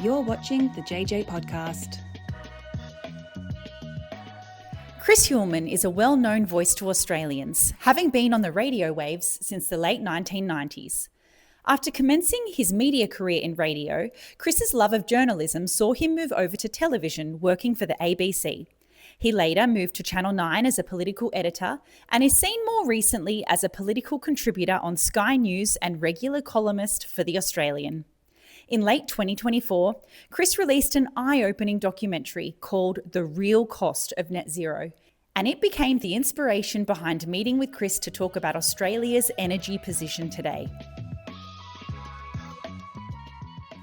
You're watching the JJ Podcast. Chris Uhlmann is a well-known voice to Australians, having been on the radio waves since the late 1990s. After commencing his media career in radio, Chris's love of journalism saw him move over to television, working for the ABC. He later moved to Channel 9 as a political editor and is seen more recently as a political contributor on Sky News and regular columnist for The Australian. In late 2024, Chris released an eye-opening documentary called The Real Cost of Net Zero, and it became the inspiration behind meeting with Chris to talk about Australia's energy position today.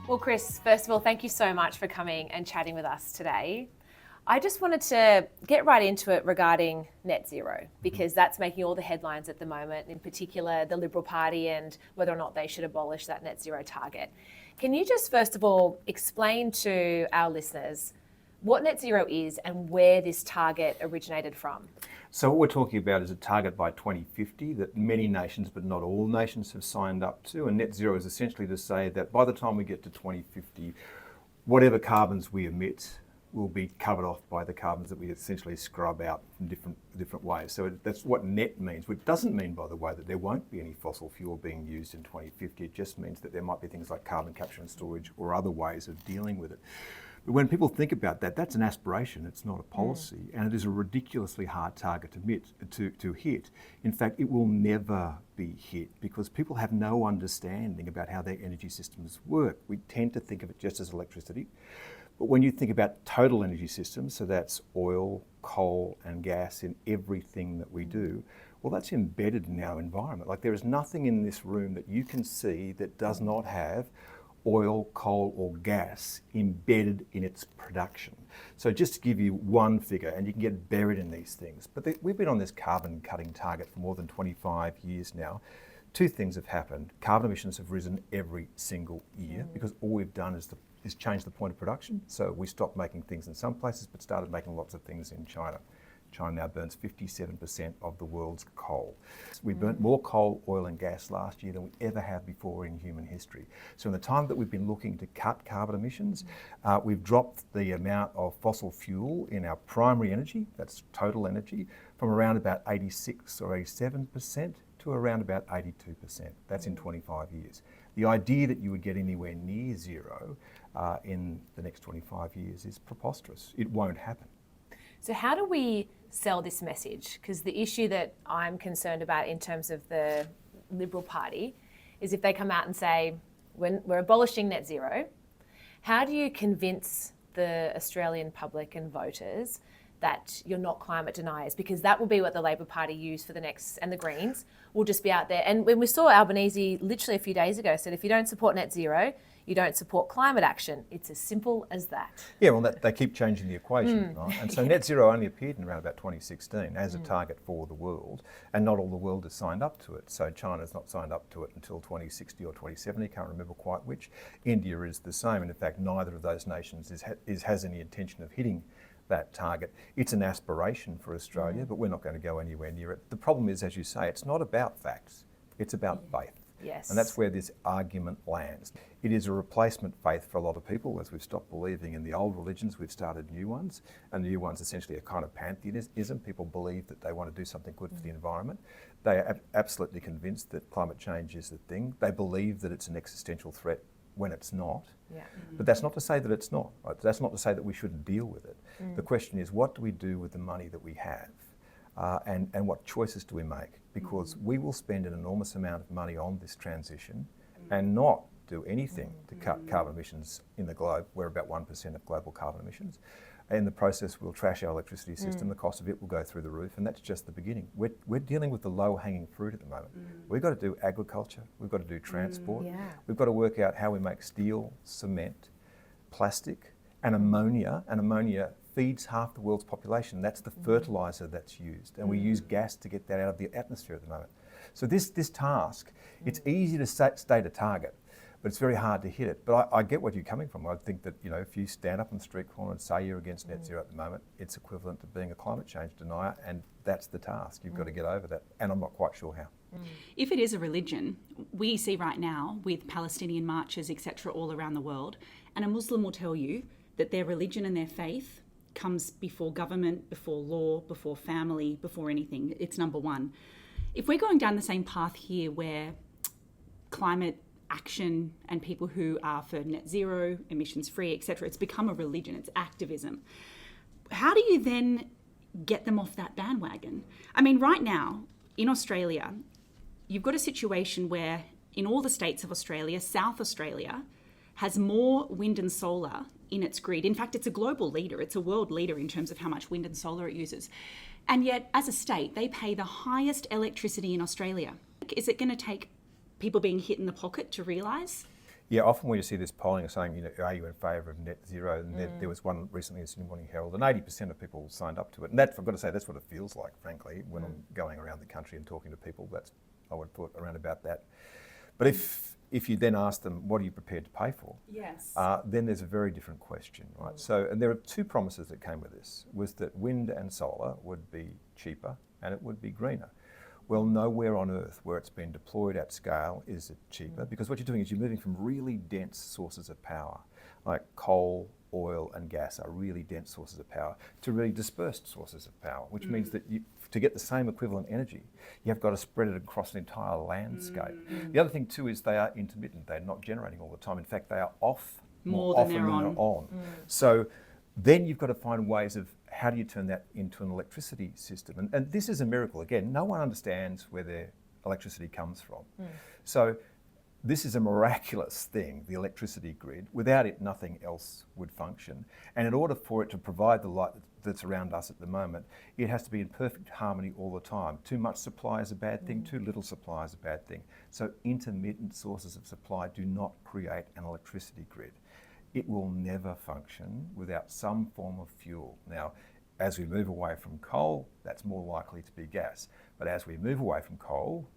Well, Chris, first of all, thank you so much for coming and chatting with us today. I just wanted to get right into it regarding net zero, because that's making all the headlines at the moment, in particular the Liberal Party and whether or not they should abolish that net zero target. Can you just first of all explain to our listeners what net zero is and where this target originated from? So what we're talking about is a target by 2050 that many nations, but not all nations, have signed up to. And net zero is essentially to say that by the time we get to 2050, whatever carbons we emit will be covered off by the carbons that we essentially scrub out in different ways. So that's what net means, which doesn't mean, by the way, that there won't be any fossil fuel being used in 2050. It just means that there might be things like carbon capture and storage or other ways of dealing with it. But when people think about that, that's an aspiration, it's not a policy, and it is a ridiculously hard target to hit. In fact, it will never be hit because people have no understanding about how their energy systems work. We tend to think of it just as electricity. But when you think about total energy systems, so that's oil, coal and gas in everything that we do, well, that's embedded in our environment. Like there is nothing in this room that you can see that does not have oil, coal or gas embedded in its production. So just to give you one figure, and you can get buried in these things, but we've been on this carbon cutting target for more than 25 years now. Two things have happened. Carbon emissions have risen every single year because all we've done is change the point of production. So we stopped making things in some places but started making lots of things in China. China now burns 57% of the world's coal. We burnt more coal, oil and gas last year than we ever have before in human history. So in the time that we've been looking to cut carbon emissions, we've dropped the amount of fossil fuel in our primary energy, that's total energy, from around about 86 or 87% to around about 82%. That's in 25 years. The idea that you would get anywhere near zero in the next 25 years is preposterous. It won't happen. So how do we sell this message? Because the issue that I'm concerned about in terms of the Liberal Party is if they come out and say, when we're abolishing net zero, how do you convince the Australian public and voters that you're not climate deniers? Because that will be what the Labor Party use for the next, and the Greens will just be out there. And when we saw Albanese literally a few days ago said, if you don't support net zero, you don't support climate action. It's as simple as that. Yeah, well, they keep changing the equation, right? And so net zero only appeared in around about 2016 as a target for the world, and not all the world has signed up to it. So China's not signed up to it until 2060 or 2070, can't remember quite which. India is the same, and in fact, neither of those nations has any intention of hitting that target. It's an aspiration for Australia, but we're not going to go anywhere near it. The problem is, as you say, it's not about facts, it's about faith. Yes. And that's where this argument lands. It is a replacement faith for a lot of people. As we've stopped believing in the old religions, we've started new ones. And the new ones essentially are kind of pantheism. People believe that they want to do something good for the environment. They are absolutely convinced that climate change is the thing. They believe that it's an existential threat when it's not. Yeah. But that's not to say that it's not. Right? That's not to say that we shouldn't deal with it. The question is, what do we do with the money that we have? And what choices do we make? Because we will spend an enormous amount of money on this transition and not do anything to cut carbon emissions in the globe. We're about 1% of global carbon emissions. In the process, we'll trash our electricity system. The cost of it will go through the roof, and that's just the beginning. We're dealing with the low-hanging fruit at the moment. We've got to do agriculture. We've got to do transport. We've got to work out how we make steel, cement, plastic, and ammonia. And ammonia feeds half the world's population. That's the fertiliser that's used. And we use gas to get that out of the atmosphere at the moment. So this task, it's easy to state a target, but it's very hard to hit it. But I get where you're coming from. I think that, you know, if you stand up on the street corner and say you're against net zero at the moment, it's equivalent to being a climate change denier, and that's the task. You've got to get over that, and I'm not quite sure how. If it is a religion, we see right now with Palestinian marches, etc., all around the world, and a Muslim will tell you that their religion and their faith comes before government, before law, before family, before anything. It's number one. If we're going down the same path here where climate action and people who are for net zero, emissions free, etc., it's become a religion, it's activism. How do you then get them off that bandwagon? I mean, right now in Australia, you've got a situation where in all the states of Australia, South Australia has more wind and solar in its grid. In fact, it's a global leader. It's a world leader in terms of how much wind and solar it uses. And yet, as a state, they pay the highest electricity in Australia. Is it going to take people being hit in the pocket to realise? Yeah, often when you see this polling saying, are you in favour of net zero? And there was one recently in the Sydney Morning Herald, and 80% of people signed up to it. And I've got to say, that's what it feels like, frankly, when I'm going around the country and talking to people. I would put around about that. But if you then ask them, what are you prepared to pay for? Yes. Then there's a very different question, right? So, and there are two promises that came with this, was that wind and solar would be cheaper and it would be greener. Well, nowhere on earth where it's been deployed at scale is it cheaper, because what you're doing is you're moving from really dense sources of power, like coal, oil and gas are really dense sources of power, to really dispersed sources of power, which means that to get the same equivalent energy, you've got to spread it across an entire landscape. The other thing too is they are intermittent. They're not generating all the time. In fact, they are off more often than they're on. So then you've got to find ways of how do you turn that into an electricity system? And this is a miracle. Again, no one understands where their electricity comes from. So this is a miraculous thing, the electricity grid. Without it, nothing else would function. And in order for it to provide the light that's around us at the moment, it has to be in perfect harmony all the time. Too much supply is a bad thing, too little supply is a bad thing. So intermittent sources of supply do not create an electricity grid. It will never function without some form of fuel. Now, as we move away from coal, that's more likely to be gas. But as we move away from coal,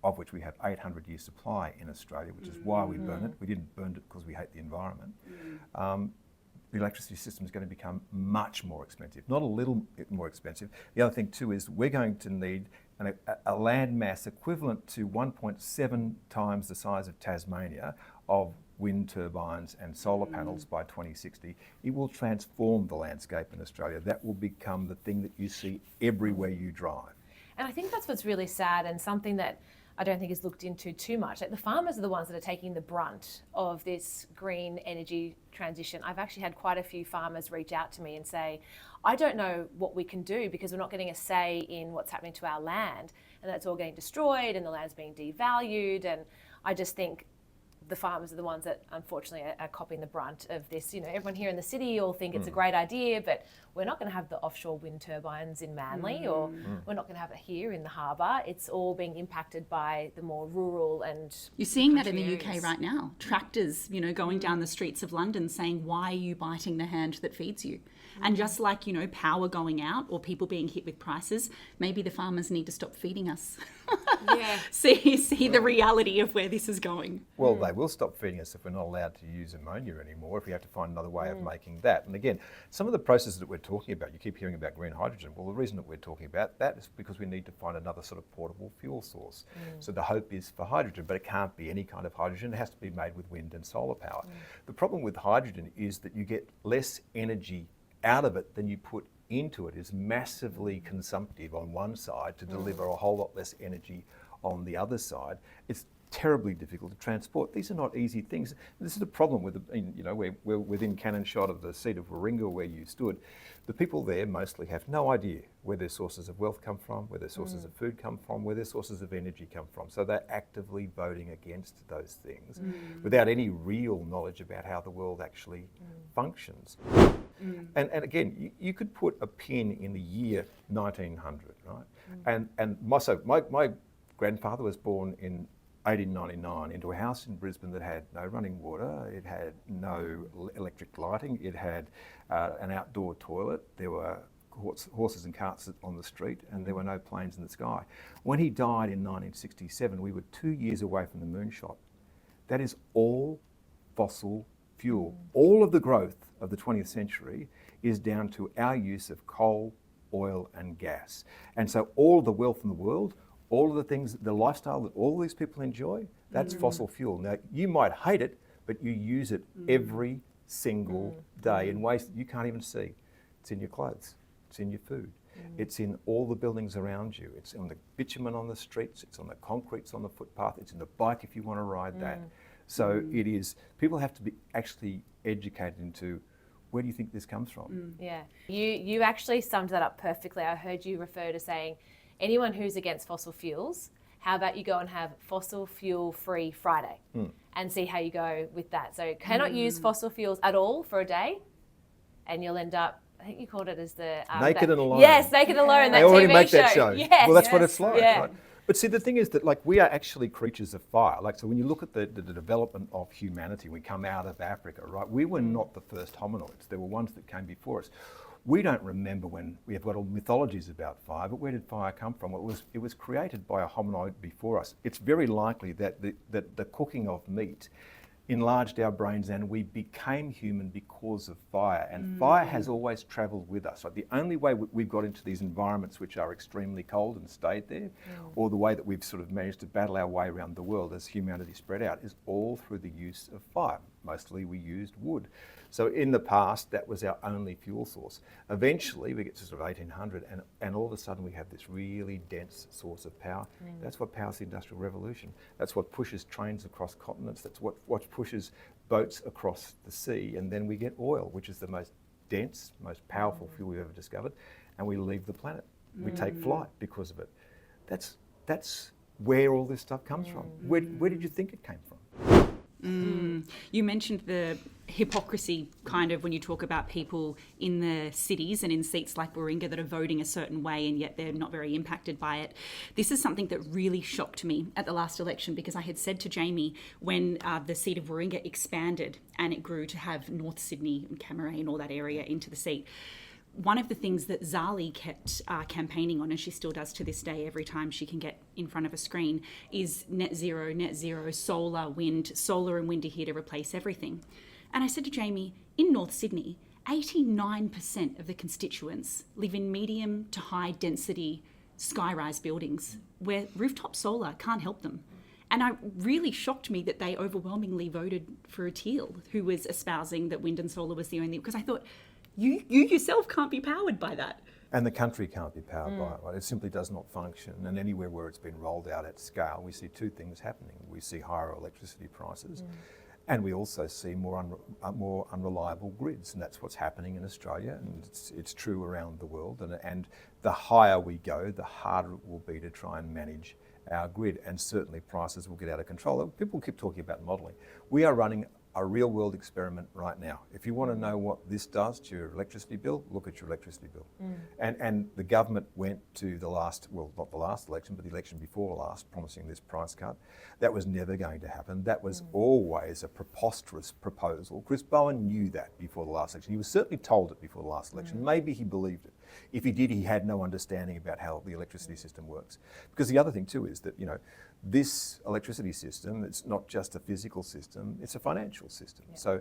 of which we have 800 years supply in Australia, which is why we burn it. We didn't burn it because we hate the environment. The electricity system is going to become much more expensive, not a little bit more expensive. The other thing too is we're going to need a land mass equivalent to 1.7 times the size of Tasmania of wind turbines and solar panels by 2060. It will transform the landscape in Australia. That will become the thing that you see everywhere you drive. And I think that's what's really sad, and something that I don't think is looked into too much. Like, the farmers are the ones that are taking the brunt of this green energy transition. I've actually had quite a few farmers reach out to me and say, I don't know what we can do because we're not getting a say in what's happening to our land, and that's all getting destroyed and the land's being devalued. And I just think the farmers are the ones that unfortunately are copying the brunt of this. Everyone here in the city all think it's a great idea, but we're not going to have the offshore wind turbines in Manly, or we're not going to have it here in the harbour. It's all being impacted by the more rural and... You're seeing that in the UK right now. Tractors, going down the streets of London saying, why are you biting the hand that feeds you? And just like, power going out or people being hit with prices, maybe the farmers need to stop feeding us. Yeah. See the reality of where this is going. Well, they will stop feeding us if we're not allowed to use ammonia anymore, if we have to find another way of making that. And again, some of the processes that we're talking about, you keep hearing about green hydrogen. Well, the reason that we're talking about that is because we need to find another sort of portable fuel source. So the hope is for hydrogen, but it can't be any kind of hydrogen. It has to be made with wind and solar power. The problem with hydrogen is that you get less energy out of it than you put into it. Is massively consumptive on one side to deliver a whole lot less energy on the other side. It's terribly difficult to transport. These are not easy things. This is the problem with, we're within cannon shot of the seat of Warringah where you stood. The people there mostly have no idea where their sources of wealth come from, where their sources of food come from, where their sources of energy come from. So they're actively voting against those things without any real knowledge about how the world actually functions. And again, you could put a pin in the year 1900, right? And my grandfather was born in 1899 into a house in Brisbane that had no running water, it had no electric lighting, it had an outdoor toilet, there were horses and carts on the street, and there were no planes in the sky. When he died in 1967, we were 2 years away from the moonshot. That is all fossil fuel. All of the growth of the 20th century is down to our use of coal, oil and gas. And so all the wealth in the world, all of the things, the lifestyle that all these people enjoy, that's fossil fuel. Now, you might hate it, but you use it every single day in ways that you can't even see. It's in your clothes, it's in your food, it's in all the buildings around you, it's on the bitumen on the streets, it's on the concretes on the footpath, it's in the bike if you want to ride that. So it is, people have to be actually educated into, where do you think this comes from? Yeah, you actually summed that up perfectly. I heard you refer to saying, anyone who's against fossil fuels, how about you go and have fossil fuel free Friday and see how you go with that. So cannot use fossil fuels at all for a day, and you'll end up, I think you called it as the... Naked and Alone. Yes, Naked and Alone, that They already TV make that show. Yes. Well, that's what it's like, Yeah. right? But see, the thing is that, like, we are actually creatures of fire. Like, so when you look at the development of humanity, we come out of Africa, right? We were not the first hominoids. There were ones that came before us. We don't remember when we have got all mythologies about fire, but where did fire come from? Well, it was created by a hominoid before us. It's very likely that the cooking of meat enlarged our brains and we became human because of fire. And fire has always travelled with us. Like, the only way we've got into these environments which are extremely cold and stayed there, or the way that we've sort of managed to battle our way around the world as humanity spread out, is all through the use of fire. Mostly we used wood. So in the past, that was our only fuel source. Eventually, we get to sort of 1800, and all of a sudden we have this really dense source of power. That's what powers the Industrial Revolution. That's what pushes trains across continents. That's what pushes boats across the sea. And then we get oil, which is the most dense, most powerful fuel we've ever discovered, and we leave the planet. We take flight because of it. That's where all this stuff comes from. Where did you think it came from? You mentioned the hypocrisy kind of when you talk about people in the cities and in seats like Warringah that are voting a certain way and yet they're not very impacted by it. This is something that really shocked me at the last election, because I had said to Jaimee when the seat of Warringah expanded and it grew to have North Sydney and Cammeray and all that area into the seat, one of the things that Zali kept campaigning on, and she still does to this day every time she can get in front of a screen, is net zero, solar, wind. Solar and wind are here to replace everything. And I said to Jaimee, in North Sydney, 89% of the constituents live in medium to high density sky-rise buildings where rooftop solar can't help them. And it really shocked me that they overwhelmingly voted for Teal, who was espousing that wind and solar was the only, because I thought, you yourself can't be powered by that. And the country can't be powered by it, right? It simply does not function. And anywhere where it's been rolled out at scale, we see two things happening. We see higher electricity prices, and we also see more unreliable grids. And that's what's happening in Australia, and it's true around the world. And the higher we go, the harder it will be to try and manage our grid. And certainly prices will get out of control. People keep talking about modelling. We are running a real world experiment right now. If you want to know what this does to your electricity bill, look at your electricity bill. And the government went to the last, well, not the last election, but the election before last, promising this price cut. That was never going to happen. That was always a preposterous proposal. Chris Bowen knew that before the last election. He was certainly told it before the last election. Maybe he believed it. If he did, he had no understanding about how the electricity system works. Because the other thing too is that, this electricity system, it's not just a physical system, it's a financial system. Yeah. So,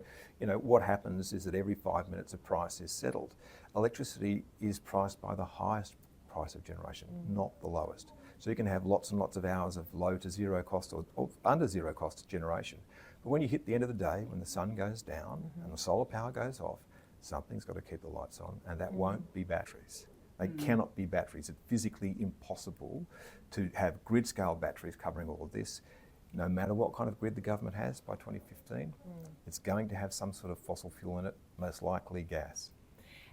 what happens is that every 5 minutes a price is settled. Electricity is priced by the highest price of generation, not the lowest. So you can have lots and lots of hours of low to zero cost or under zero cost generation. But when you hit the end of the day, when the sun goes down and the solar power goes off, something's got to keep the lights on, and that won't be batteries. They cannot be batteries. It's physically impossible to have grid scale batteries covering all of this. No matter what kind of grid the government has by 2015, it's going to have some sort of fossil fuel in it, most likely gas.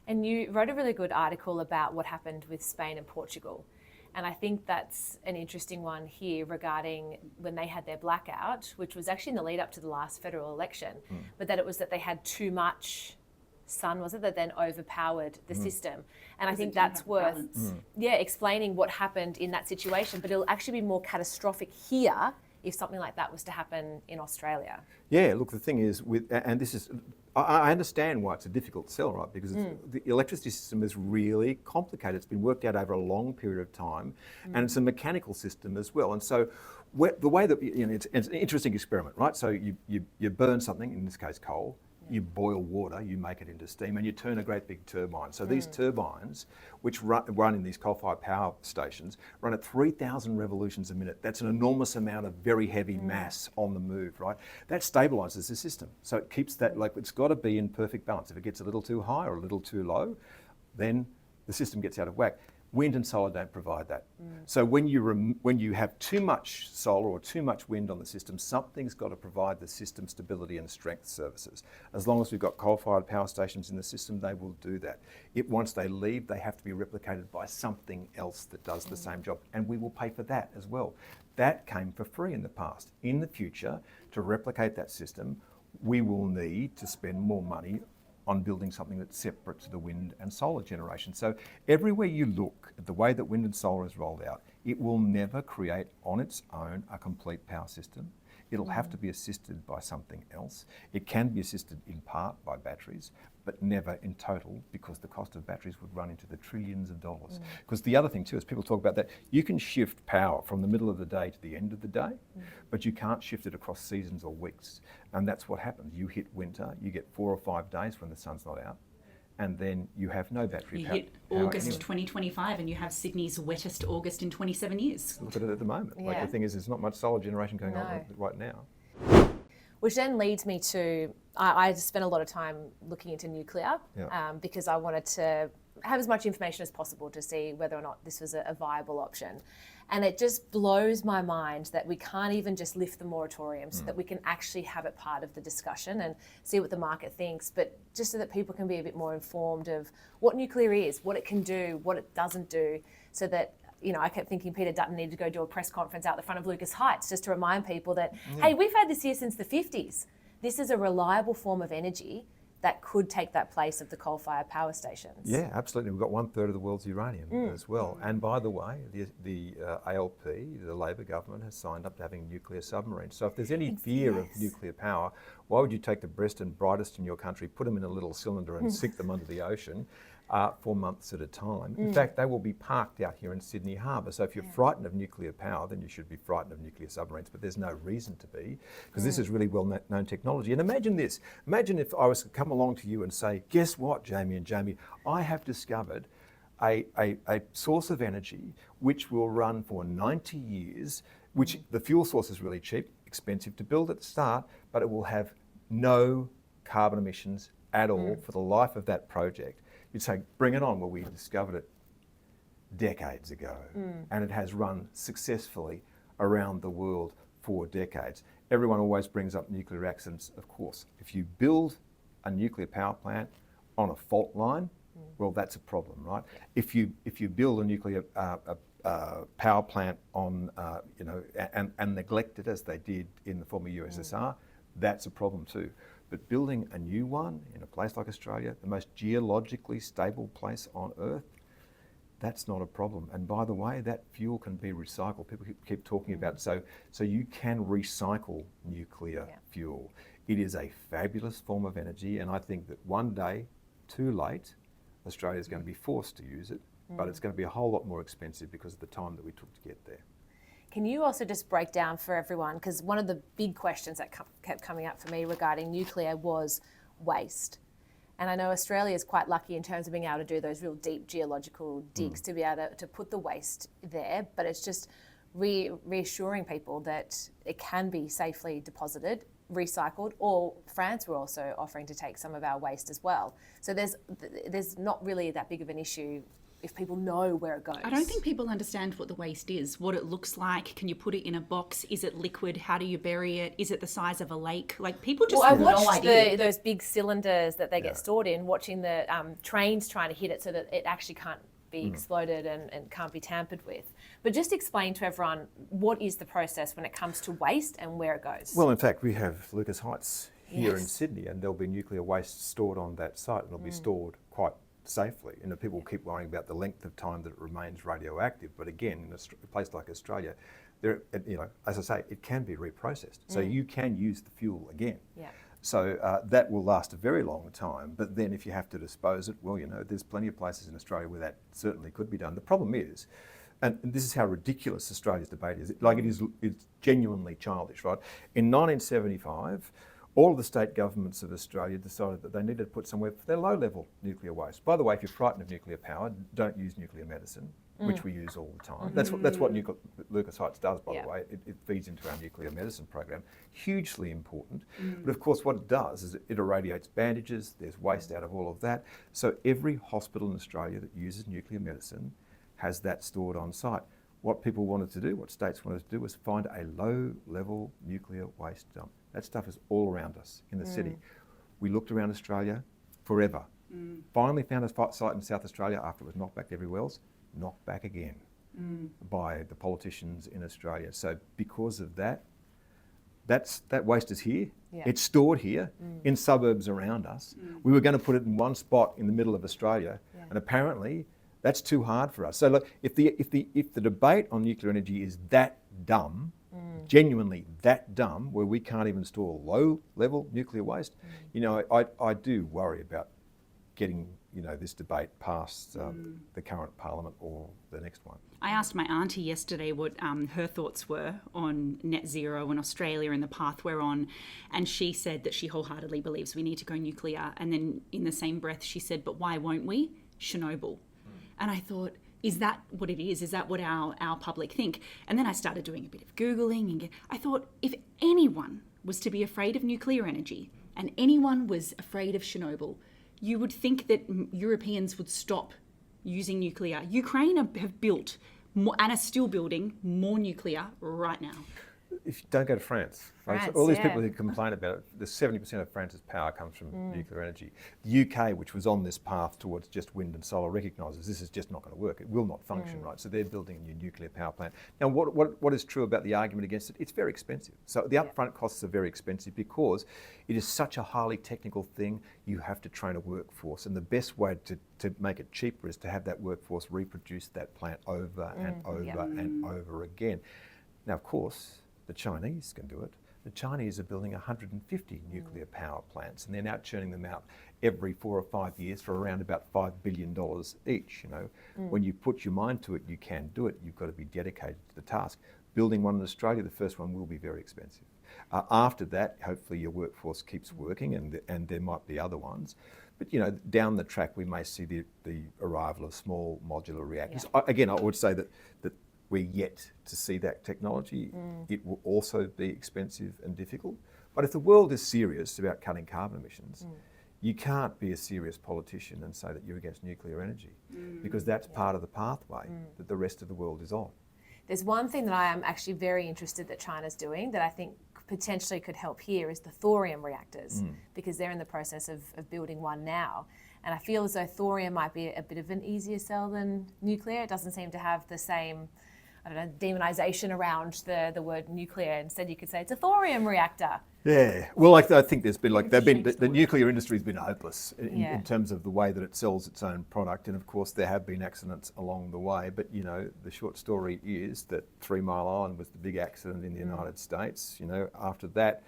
And you wrote a really good article about what happened with Spain and Portugal. And I think that's an interesting one here regarding when they had their blackout, which was actually in the lead up to the last federal election, but that it was that they had too much sun, was it, that then overpowered the system. And I think that's worth explaining what happened in that situation, but it'll actually be more catastrophic here if something like that was to happen in Australia. Yeah, look, the thing is, I understand why it's a difficult sell, right? Because the electricity system is really complicated. It's been worked out over a long period of time, and it's a mechanical system as well. And so the way that, it's an interesting experiment, right? So you burn something, in this case coal, you boil water, you make it into steam, and you turn a great big turbine. So these turbines, which run in these coal-fired power stations, run at 3,000 revolutions a minute. That's an enormous amount of very heavy mass on the move, right? That stabilises the system. So it keeps that, like, it's got to be in perfect balance. If it gets a little too high or a little too low, then the system gets out of whack. Wind and solar don't provide that. So when you have too much solar or too much wind on the system, something's got to provide the system stability and strength services. As long as we've got coal-fired power stations in the system, they will do that. Once they leave, they have to be replicated by something else that does the same job, and we will pay for that as well. That came for free in the past. In the future, to replicate that system, we will need to spend more money on building something that's separate to the wind and solar generation. So everywhere you look at the way that wind and solar is rolled out, it will never create on its own a complete power system. It'll have to be assisted by something else. It can be assisted in part by batteries, but never in total, because the cost of batteries would run into the trillions of dollars. Because the other thing too is, people talk about that, you can shift power from the middle of the day to the end of the day, but you can't shift it across seasons or weeks. And that's what happens. You hit winter, you get 4 or 5 days when the sun's not out, and then you have no battery power. You hit August 2025 and you have Sydney's wettest August in 27 years. Look at it at the moment. Like, the thing is, there's not much solar generation going on right now. Which then leads me to, I spent a lot of time looking into nuclear because I wanted to have as much information as possible to see whether or not this was a viable option. And it just blows my mind that we can't even just lift the moratorium so that we can actually have it part of the discussion and see what the market thinks, but just so that people can be a bit more informed of what nuclear is, what it can do, what it doesn't do, so that, you know, I kept thinking Peter Dutton needed to go do a press conference out the front of Lucas Heights just to remind people that, hey, we've had this here since the 50s. This is a reliable form of energy that could take that place of the coal-fired power stations. Yeah, absolutely. We've got 1/3 of the world's uranium as well. And by the way, the ALP, the Labor government, has signed up to having nuclear submarines. So if there's any fear of nuclear power, why would you take the best and brightest in your country, put them in a little cylinder and sink them under the ocean for months at a time? In fact, they will be parked out here in Sydney Harbour. So if you're frightened of nuclear power, then you should be frightened of nuclear submarines, but there's no reason to be, because this is really well-known technology. And imagine this. Imagine if I was to come along to you and say, guess what, Jaimee and Jaimie, I have discovered a source of energy which will run for 90 years, which the fuel source is really cheap, expensive to build at the start, but it will have no carbon emissions at all for the life of that project. You'd say, bring it on. Well, we discovered it decades ago, and it has run successfully around the world for decades. Everyone always brings up nuclear accidents. Of course, if you build a nuclear power plant on a fault line, well, that's a problem, right? If you build a nuclear power plant on, and neglect it, as they did in the former USSR, that's a problem too. But building a new one in a place like Australia, the most geologically stable place on Earth, that's not a problem. And by the way, that fuel can be recycled. People keep talking about it. So you can recycle nuclear fuel. It is a fabulous form of energy, and I think that one day, too late, Australia is going to be forced to use it, but it's going to be a whole lot more expensive because of the time that we took to get there. Can you also just break down for everyone, because one of the big questions that kept coming up for me regarding nuclear was waste. And I know Australia is quite lucky in terms of being able to do those real deep geological digs to be able to put the waste there, but it's just reassuring people that it can be safely deposited, recycled, or France were also offering to take some of our waste as well. So there's not really that big of an issue if people know where it goes. I don't think people understand what the waste is, what it looks like. Can you put it in a box? Is it liquid? How do you bury it? Is it the size of a lake? Like, people just have no idea. I watched those big cylinders that they get stored in, watching the trains trying to hit it so that it actually can't be exploded and can't be tampered with. But just explain to everyone, what is the process when it comes to waste and where it goes? Well, in fact, we have Lucas Heights here in Sydney, and there'll be nuclear waste stored on that site, and it'll be stored quite safely. You know, people keep worrying about the length of time that it remains radioactive, but again, in a place like Australia, there, as I say, it can be reprocessed, so you can use the fuel again. So that will last a very long time. But then, if you have to dispose it, well, there's plenty of places in Australia where that certainly could be done. The problem is, and this is how ridiculous Australia's debate is. Like, it's genuinely childish, right? In 1975. all of the state governments of Australia decided that they needed to put somewhere for their low-level nuclear waste. By the way, if you're frightened of nuclear power, don't use nuclear medicine, which we use all the time. That's what Lucas Heights does, by the way. It feeds into our nuclear medicine program. Hugely important. But of course, what it does is it irradiates bandages. There's waste out of all of that. So every hospital in Australia that uses nuclear medicine has that stored on site. What people wanted to do, what states wanted to do, was find a low-level nuclear waste dump. That stuff is all around us in the city. We looked around Australia forever. Finally found a site in South Australia after it was knocked back everywhere else, knocked back again by the politicians in Australia. So because of that, that waste is here. Yeah. It's stored here in suburbs around us. We were going to put it in one spot in the middle of Australia, and apparently that's too hard for us. So look, if the debate on nuclear energy is that dumb, genuinely that dumb, where we can't even store low-level nuclear waste, you know, I do worry about getting, you know, this debate past the current parliament or the next one. I asked my auntie yesterday what her thoughts were on net zero in Australia and the path we're on, and she said that she wholeheartedly believes we need to go nuclear. And then in the same breath, she said, but why won't we? Chernobyl. And I thought, is that what it is? Is that what our public think? And then I started doing a bit of Googling, and I thought, if anyone was to be afraid of nuclear energy and anyone was afraid of Chernobyl, you would think that Europeans would stop using nuclear. Ukraine have built more, and are still building more nuclear right now. If you don't go to France, all these people who complain about it, the 70% of France's power comes from nuclear energy. The UK, which was on this path towards just wind and solar, recognises this is just not going to work. It will not function, right? So they're building a new nuclear power plant. Now, what is true about the argument against it? It's very expensive. So the upfront costs are very expensive because it is such a highly technical thing. You have to train a workforce, and the best way to make it cheaper is to have that workforce reproduce that plant over and over and over again. Now, of course, the Chinese can do it. The Chinese are building 150 nuclear power plants, and they're now churning them out every 4 or 5 years for around about $5 billion each. You know, when you put your mind to it, you can do it. You've got to be dedicated to the task. Building one in Australia, the first one will be very expensive. After that, hopefully your workforce keeps working, and there might be other ones. But you know, down the track, we may see the arrival of small modular reactors. Again, I would say that we're yet to see that technology. It will also be expensive and difficult. But if the world is serious about cutting carbon emissions, you can't be a serious politician and say that you're against nuclear energy, because that's part of the pathway that the rest of the world is on. There's one thing that I am actually very interested that China's doing that I think potentially could help here is the thorium reactors, because they're in the process of building one now. And I feel as though thorium might be a bit of an easier sell than nuclear. It doesn't seem to have the same, I don't know, demonization around the word nuclear. Instead, you could say it's a thorium reactor. Yeah, well, I think there's been the nuclear industry's been hopeless in terms of the way that it sells its own product, and of course there have been accidents along the way. But you know, the short story is that 3 Mile Island was the big accident in the United States. You know, after that,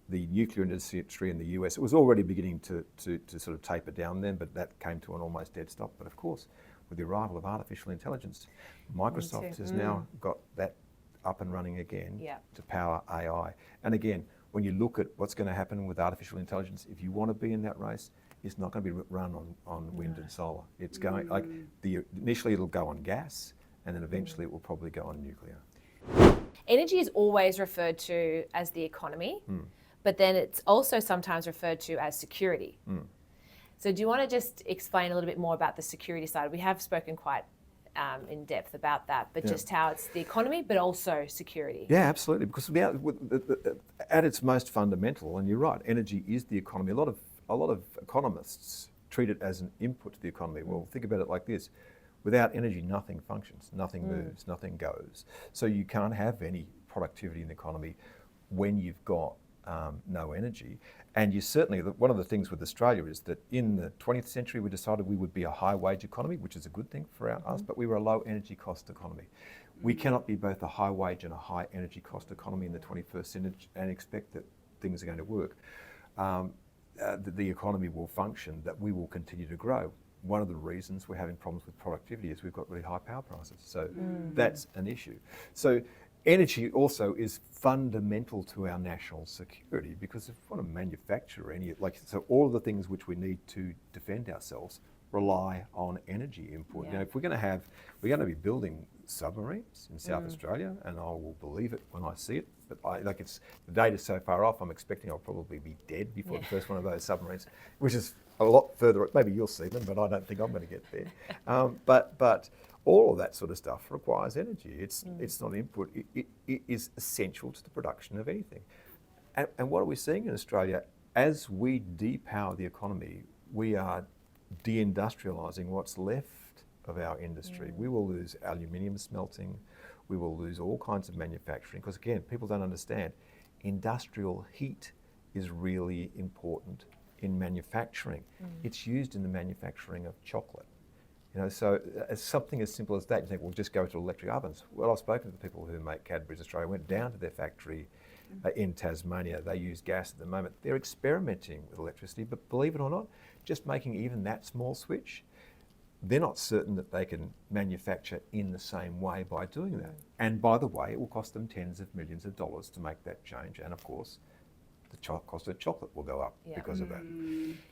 the nuclear industry in the US, it was already beginning to sort of taper down then, but that came to an almost dead stop. But of course, with the arrival of artificial intelligence, Microsoft has now got that up and running again to power AI. And again, when you look at what's going to happen with artificial intelligence, if you want to be in that race, it's not going to be run on wind and solar. It's going, initially it'll go on gas, and then eventually it will probably go on nuclear. Energy is always referred to as the economy, but then it's also sometimes referred to as security. So do you want to just explain a little bit more about the security side? We have spoken quite in depth about that, but just how it's the economy, but also security. Yeah, absolutely. Because at its most fundamental, and you're right, energy is the economy. A lot of economists treat it as an input to the economy. Well, think about it like this: without energy, nothing functions, nothing moves, nothing goes. So you can't have any productivity in the economy when you've got no energy. And you certainly, one of the things with Australia is that in the 20th century we decided we would be a high wage economy, which is a good thing for us, but we were a low energy cost economy. We cannot be both a high wage and a high energy cost economy in the 21st century and expect that things are going to work. The economy will function, that we will continue to grow. One of the reasons we're having problems with productivity is we've got really high power prices. So that's an issue. So Energy also is fundamental to our national security, because if we want to manufacture so all of the things which we need to defend ourselves rely on energy input. Yeah. You know, if we're going to be building submarines in South Australia, and I will believe it when I see it. But the date is so far off. I'm expecting I'll probably be dead before the first one of those submarines, which is a lot further. Maybe you'll see them, but I don't think I'm going to get there. But all of that sort of stuff requires energy. It's not input. It is essential to the production of anything. And what are we seeing in Australia? As we depower the economy, we are deindustrialising what's left of our industry. We will lose aluminium smelting. We will lose all kinds of manufacturing, because again, people don't understand. Industrial heat is really important in manufacturing. It's used in the manufacturing of chocolate. You know, so as something as simple as that, you think, well, just go to electric ovens. Well, I've spoken to the people who make Cadbury's Australia, went down to their factory in Tasmania. They use gas at the moment. They're experimenting with electricity, but believe it or not, just making even that small switch, they're not certain that they can manufacture in the same way by doing that. And by the way, it will cost them tens of millions of dollars to make that change. And of course, the cost of chocolate will go up because of that.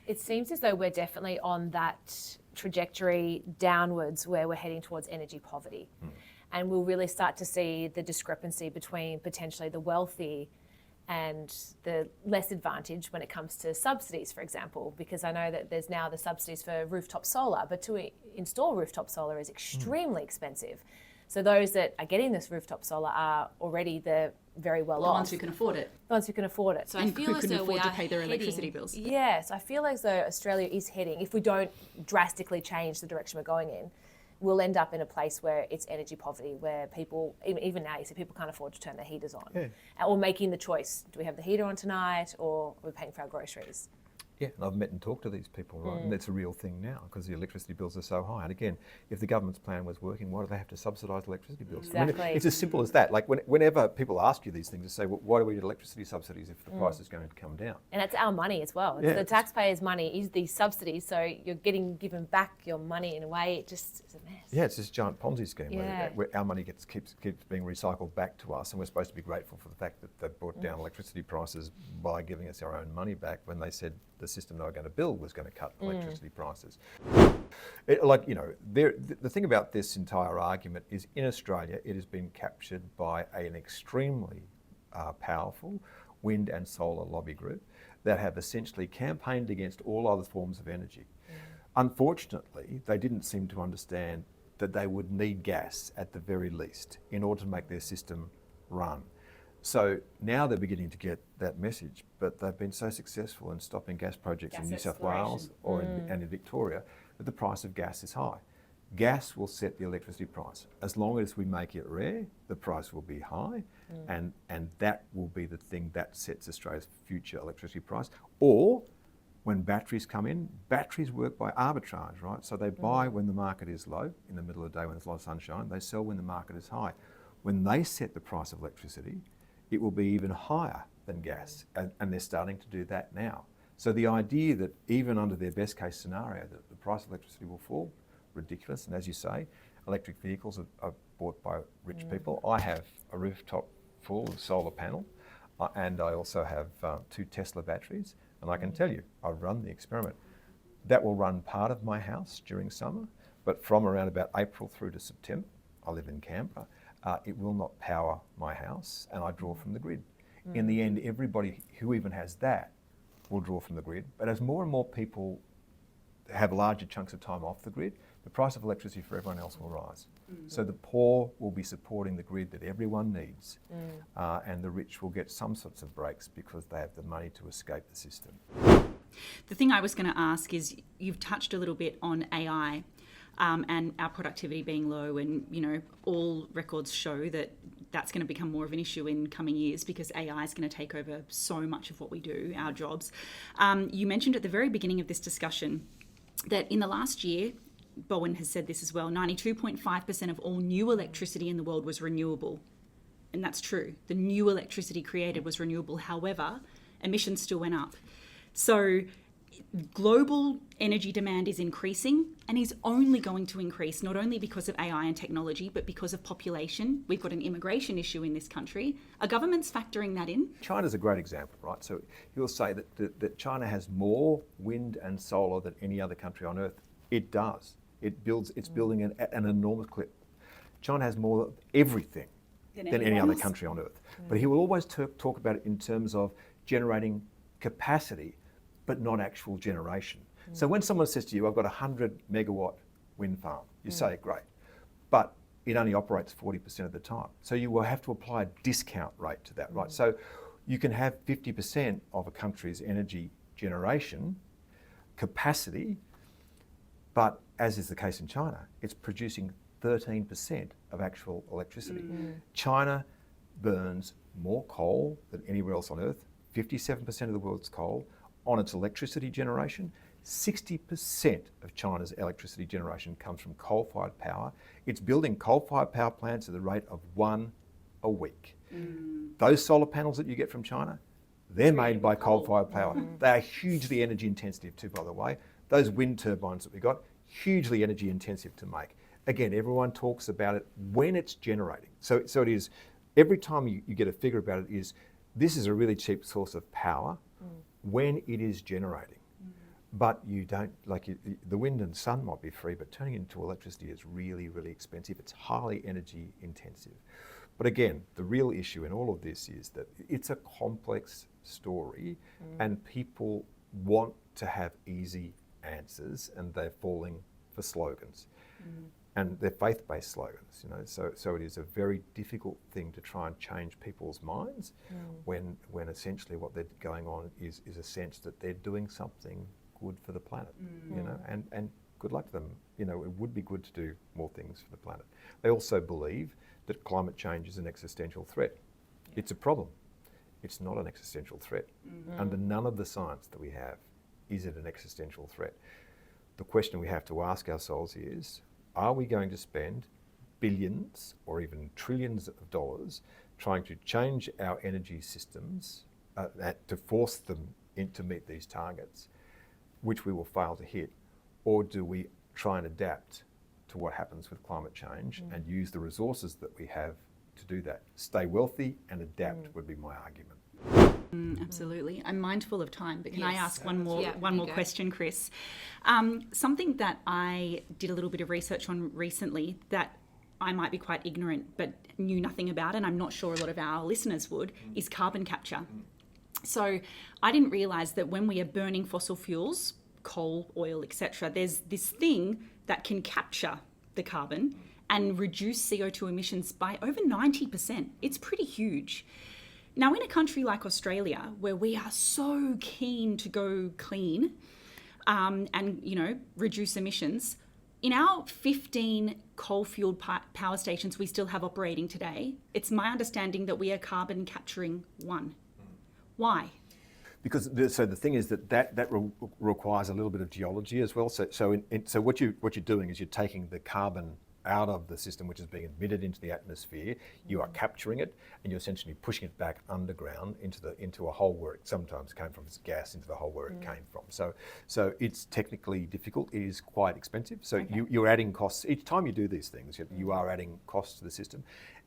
It seems as though we're definitely on that trajectory downwards where we're heading towards energy poverty. And we'll really start to see the discrepancy between potentially the wealthy and the less advantaged when it comes to subsidies, for example, because I know that there's now the subsidies for rooftop solar, but to install rooftop solar is extremely expensive. So those that are getting this rooftop solar are already the very well off. The ones who can afford it. The ones who can afford it. So I feel as though we are to pay their electricity bills. Yes, I feel as though Australia is heading, if we don't drastically change the direction we're going in, we'll end up in a place where it's energy poverty, where people, even now, you see people can't afford to turn their heaters on. Or making the choice, do we have the heater on tonight, or are we paying for our groceries? Yeah, and I've met and talked to these people, right? And it's a real thing now, because the electricity bills are so high. And again, if the government's plan was working, why do they have to subsidise electricity bills? Exactly. I mean, it's as simple as that. Like whenever people ask you these things, they say, well, why do we need electricity subsidies if the price is going to come down? And it's our money as well. It's the taxpayers' money is these subsidies, so you're getting given back your money in a way. It just is a mess. Yeah, it's this giant Ponzi scheme where our money keeps being recycled back to us, and we're supposed to be grateful for the fact that they brought down electricity prices by giving us our own money back when they said the system they were going to build was going to cut electricity prices. The thing about this entire argument is in Australia, it has been captured by an extremely powerful wind and solar lobby group that have essentially campaigned against all other forms of energy. Unfortunately, they didn't seem to understand that they would need gas at the very least in order to make their system run. So now they're beginning to get that message, but they've been so successful in stopping gas projects in New South Wales and in Victoria that the price of gas is high. Gas will set the electricity price. As long as we make it rare, the price will be high, and that will be the thing that sets Australia's future electricity price. Or when batteries come in, batteries work by arbitrage, right? So they buy when the market is low, in the middle of the day when there's a lot of sunshine, they sell when the market is high. When they set the price of electricity, it will be even higher than gas, and they're starting to do that now. So the idea that even under their best case scenario that the price of electricity will fall, ridiculous. And as you say, electric vehicles are bought by rich people. I have a rooftop full of solar panel, and I also have 2 Tesla batteries, and I can tell you, I've run the experiment. That will run part of my house during summer, but from around about April through to September, I live in Canberra, it will not power my house, and I draw from the grid. In the end, everybody who even has that will draw from the grid. But as more and more people have larger chunks of time off the grid, the price of electricity for everyone else will rise. So the poor will be supporting the grid that everyone needs, and the rich will get some sorts of breaks because they have the money to escape the system. The thing I was going to ask is, you've touched a little bit on AI. And our productivity being low, and all records show that that's going to become more of an issue in coming years because AI is going to take over so much of what we do, our jobs. You mentioned at the very beginning of this discussion that in the last year, Bowen has said this as well, 92.5% of all new electricity in the world was renewable. And that's true. The new electricity created was renewable. However, emissions still went up. So global energy demand is increasing and is only going to increase, not only because of AI and technology, but because of population. We've got an immigration issue in this country. Are governments factoring that in? China's a great example, right? So you'll say that China has more wind and solar than any other country on earth. It does. It's building an enormous clip. China has more of everything than any other country on earth. But he will always talk about it in terms of generating capacity, but not actual generation. So when someone says to you, I've got a 100 megawatt wind farm, you say, great, but it only operates 40% of the time. So you will have to apply a discount rate to that, right? So you can have 50% of a country's energy generation capacity, but as is the case in China, it's producing 13% of actual electricity. China burns more coal than anywhere else on earth, 57% of the world's coal. On its electricity generation, 60% of China's electricity generation comes from coal-fired power. It's building coal-fired power plants at the rate of 1 a week. Those solar panels that you get from China, they're made by coal-fired power. They are hugely energy intensive too, by the way. Those wind turbines that we got, hugely energy intensive to make. Again, everyone talks about it when it's generating. So it is, every time you get a figure about it, is this is a really cheap source of power when it is generating. But you don't, the wind and sun might be free, but turning it into electricity is really, really expensive. It's highly energy intensive. But again, the real issue in all of this is that it's a complex story and people want to have easy answers and they're falling for slogans. And they're faith-based slogans, So it is a very difficult thing to try and change people's minds when essentially what they're going on is a sense that they're doing something good for the planet, and good luck to them. It would be good to do more things for the planet. They also believe that climate change is an existential threat. It's a problem. It's not an existential threat. Under none of the science that we have is it an existential threat. The question we have to ask ourselves is, are we going to spend billions or even trillions of dollars trying to change our energy systems to force them to meet these targets, which we will fail to hit? Or do we try and adapt to what happens with climate change and use the resources that we have to do that? Stay wealthy and adapt would be my argument. Absolutely. I'm mindful of time, but can I ask one more go. question, Chris? Something that I did a little bit of research on recently that I might be quite ignorant but knew nothing about, and I'm not sure a lot of our listeners would, is carbon capture. So I didn't realise that when we are burning fossil fuels, coal, oil, etc., there's this thing that can capture the carbon and reduce CO2 emissions by over 90%. It's pretty huge. Now, in a country like Australia, where we are so keen to go clean and reduce emissions, in our 15 coal-fueled power stations we still have operating today, it's my understanding that we are carbon capturing 1. Why? Because so the thing is that requires a little bit of geology as well. So what you're doing is you're taking the carbon out of the system, which is being emitted into the atmosphere. You are capturing it, and you're essentially pushing it back underground into a hole where it sometimes came from. It's gas into the hole where it came from. So it's technically difficult. It is quite expensive. So you're adding costs each time you do these things. You are adding costs to the system,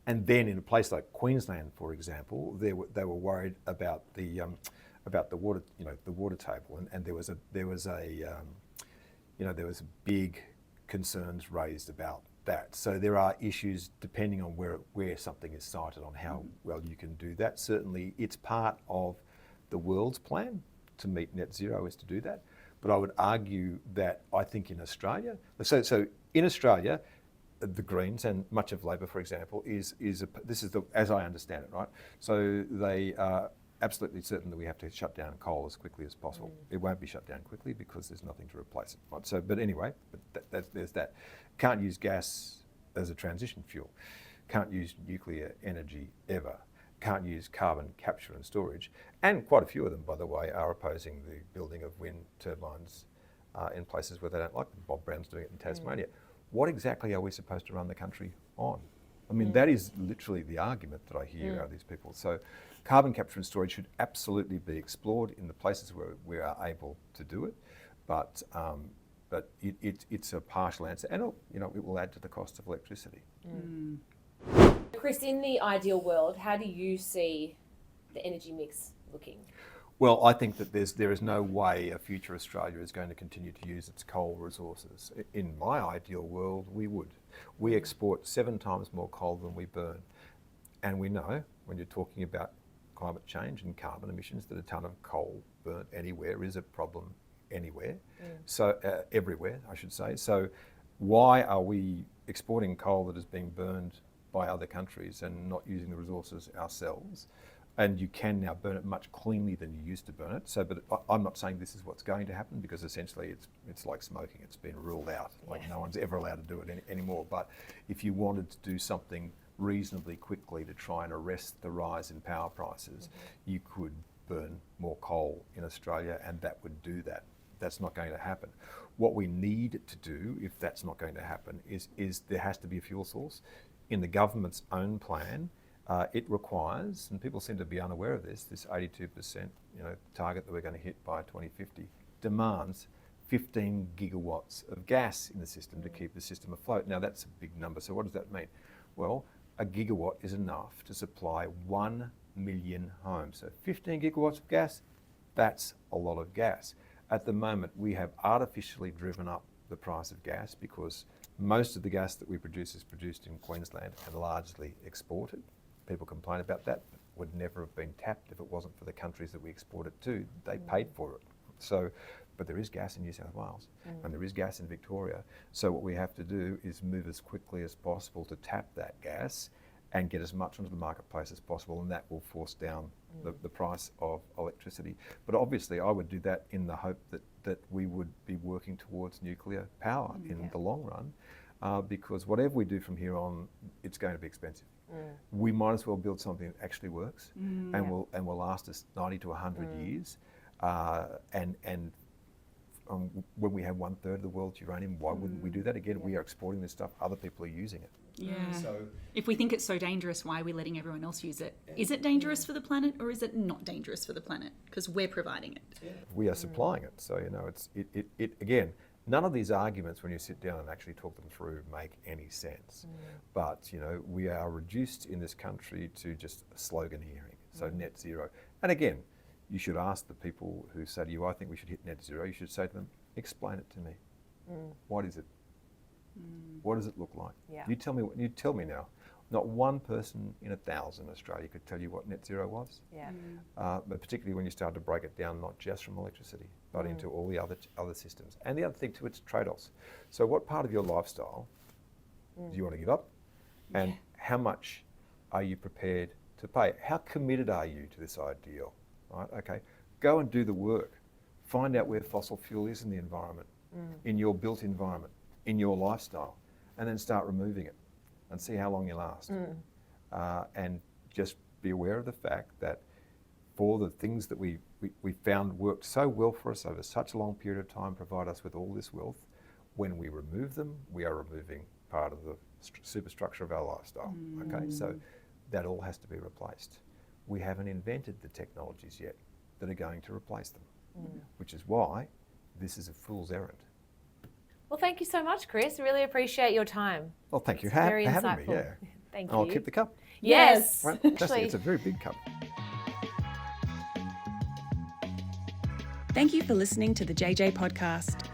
and then in a place like Queensland, for example, they were worried about the water, the water table, and there was big concerns raised about that. So there are issues depending on where something is sited on how well you can do that. Certainly it's part of the world's plan to meet net zero is to do that. But I would argue that I think in Australia, so in Australia, the Greens and much of Labor, for example, this is as I understand it, right? So they are absolutely certain that we have to shut down coal as quickly as possible. It won't be shut down quickly because there's nothing to replace it. Right? So, but anyway, there's that. Can't use gas as a transition fuel. Can't use nuclear energy ever. Can't use carbon capture and storage. And quite a few of them, by the way, are opposing the building of wind turbines in places where they don't like them. Bob Brown's doing it in Tasmania. What exactly are we supposed to run the country on? I mean, that is literally the argument that I hear out of these people. So carbon capture and storage should absolutely be explored in the places where we are able to do it, but it's a partial answer, and it will add to the cost of electricity. Chris, in the ideal world, how do you see the energy mix looking? Well, I think that there is no way a future Australia is going to continue to use its coal resources. In my ideal world, we would. We export 7 times more coal than we burn. And we know, when you're talking about climate change and carbon emissions, that a tonne of coal burnt anywhere is a problem anywhere. So everywhere, I should say. So why are we exporting coal that is being burned by other countries and not using the resources ourselves? And you can now burn it much cleanly than you used to burn it. So, but I'm not saying this is what's going to happen, because essentially it's like smoking. It's been ruled out. Like no one's ever allowed to do it anymore. But if you wanted to do something reasonably quickly to try and arrest the rise in power prices, you could burn more coal in Australia, and that would do that. That's not going to happen. What we need to do, if that's not going to happen, is there has to be a fuel source. In the government's own plan, it requires, and people seem to be unaware of this 82% target that we're going to hit by 2050 demands 15 gigawatts of gas in the system to keep the system afloat. Now that's a big number, so what does that mean? Well, a gigawatt is enough to supply 1 million homes. So 15 gigawatts of gas, that's a lot of gas. At the moment, we have artificially driven up the price of gas because most of the gas that we produce is produced in Queensland and largely exported. People complain about that, but would never have been tapped if it wasn't for the countries that we export it to. They paid for it. So, but there is gas in New South Wales and there is gas in Victoria. So what we have to do is move as quickly as possible to tap that gas and get as much onto the marketplace as possible, and that will force down the price of electricity. But obviously I would do that in the hope that we would be working towards nuclear power in the long run, because whatever we do from here on, it's going to be expensive. We might as well build something that actually works and will last us 90 to 100 years. And when we have 1/3 of the world's uranium, why wouldn't we do that? Again, we are exporting this stuff, other people are using it. Yeah. So if we think it's so dangerous, why are we letting everyone else use it? Is it dangerous for the planet, or is it not dangerous for the planet? Because we're providing it. we are supplying it. So, it again, none of these arguments, when you sit down and actually talk them through, make any sense. But, we are reduced in this country to just sloganeering. So net zero. And again, you should ask the people who say to you, I think we should hit net zero, you should say to them, explain it to me. What is it? What does it look like? Yeah. You tell me now. Not one person in 1,000 in Australia could tell you what net zero was. Yeah. But particularly when you start to break it down, not just from electricity, but into all the other systems. And the other thing too, it's trade-offs. So what part of your lifestyle do you want to give up? And how much are you prepared to pay? How committed are you to this ideal? Right? Okay. Go and do the work. Find out where fossil fuel is in the environment, in your built environment, in your lifestyle, and then start removing it and see how long you last. And just be aware of the fact that for the things that we found worked so well for us over such a long period of time, provide us with all this wealth, when we remove them, we are removing part of the superstructure of our lifestyle. Okay, so that all has to be replaced. We haven't invented the technologies yet that are going to replace them, which is why this is a fool's errand. Well, thank you so much, Chris. Really appreciate your time. Well, thank you It's for very having me. insightful. Yeah, Thank you. I'll keep the cup. Yes. Right? Fantastic. Actually- It's a very big cup. Thank you for listening to the JJ Podcast.